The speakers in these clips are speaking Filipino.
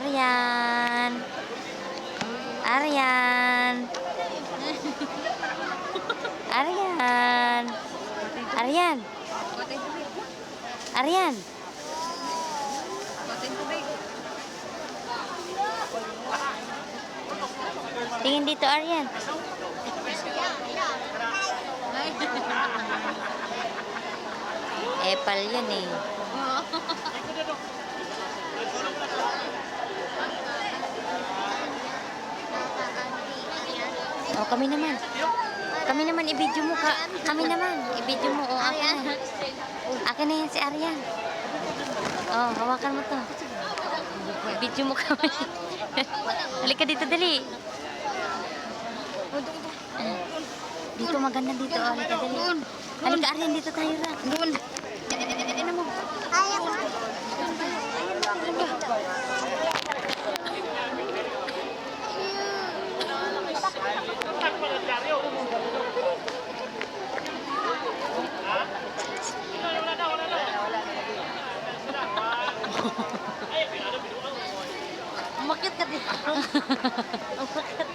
Aryan. Aryan. Aryan. Aryan. Aryan. Tingin dito, Aryan. Epal yun eh. Oh, kami naman. Kami naman, i-video mo ka. Kami naman, i-video mo. Oh, akin na. Akin na yan si Aryan. Oh, hawakan mo to. I-video mo kami. Halika dito, dali. Dito, maganda dito. Oh, halika, dali. Halika, Aryan, dito tayo ra. Doon. Ano mo? Ayaw. Umakyat ka dito. Umakyat ka.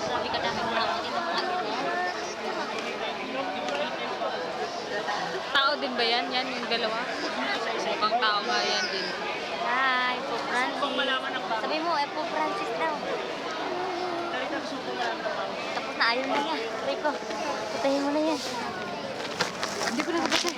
Sabi ka dami mo ako dito mga Tao din ba yan? Yan yung dalawa? Mukhang tao nga yan din. Hi, po Francis. Sabi mo, po Francis daw. Tapos na ayaw na niya. Sabi ko, patayin mo na yan. Hindi ko na kapatid.